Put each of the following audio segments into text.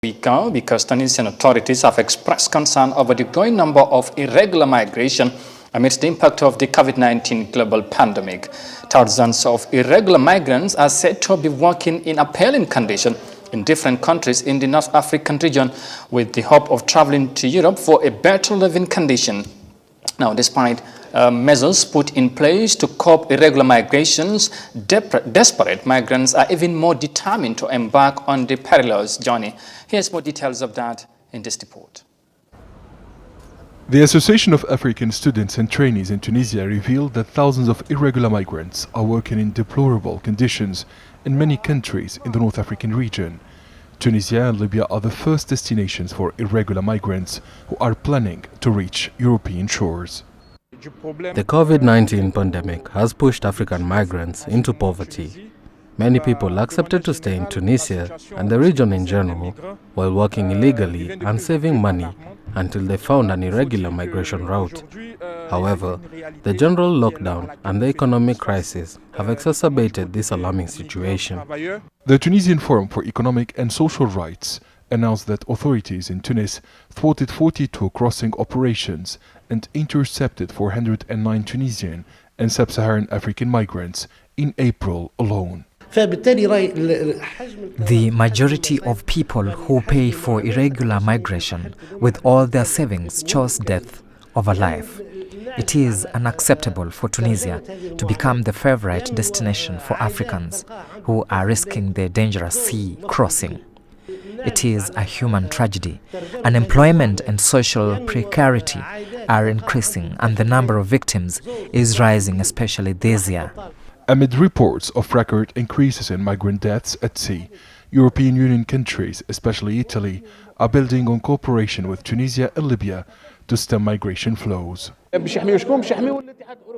Weaker because Tunisian authorities have expressed concern over the growing number of irregular migration amidst the impact of the COVID-19 global pandemic. Thousands of irregular migrants are said to be working in appalling conditions in different countries in the North African region with the hope of traveling to Europe for a better living condition. Now, despite measures put in place to curb irregular migrations, desperate migrants are even more determined to embark on the perilous journey. Here's more details of that in this report. The Association of African Students and Trainees in Tunisia revealed that thousands of irregular migrants are working in deplorable conditions in many countries in the North African region. Tunisia and Libya are the first destinations for irregular migrants who are planning to reach European shores. The COVID-19 pandemic has pushed African migrants into poverty. Many people accepted to stay in Tunisia and the region in general while working illegally and saving money until they found an irregular migration route. However, the general lockdown and the economic crisis have exacerbated this alarming situation. The Tunisian Forum for Economic and Social Rights announced that authorities in Tunis thwarted 42 crossing operations and intercepted 409 Tunisian and sub-Saharan African migrants in April alone. The majority of people who pay for irregular migration with all their savings chose death over life. It is unacceptable for Tunisia to become the favorite destination for Africans who are risking the dangerous sea crossing. It is a human tragedy. Unemployment and social precarity are increasing and the number of victims is rising, especially this year. Amid reports of record increases in migrant deaths at sea, European Union countries, especially Italy, are building on cooperation with Tunisia and Libya to stem migration flows.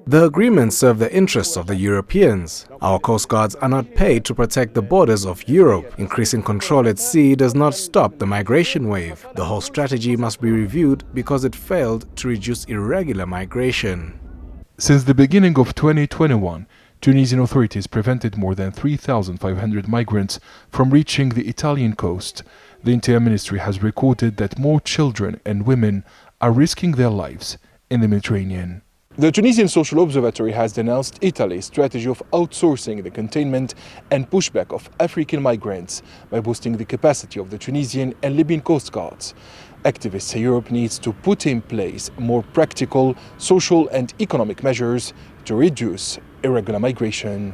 The agreements serve the interests of the Europeans. Our coast guards are not paid to protect the borders of Europe. Increasing control at sea does not stop the migration wave. The whole strategy must be reviewed because it failed to reduce irregular migration. Since the beginning of 2021, Tunisian authorities prevented more than 3,500 migrants from reaching the Italian coast. The Interior Ministry has recorded that more children and women are risking their lives in the Mediterranean. The Tunisian Social Observatory has denounced Italy's strategy of outsourcing the containment and pushback of African migrants by boosting the capacity of the Tunisian and Libyan coast guards. Activists say Europe needs to put in place more practical social and economic measures to reduce irregular migration.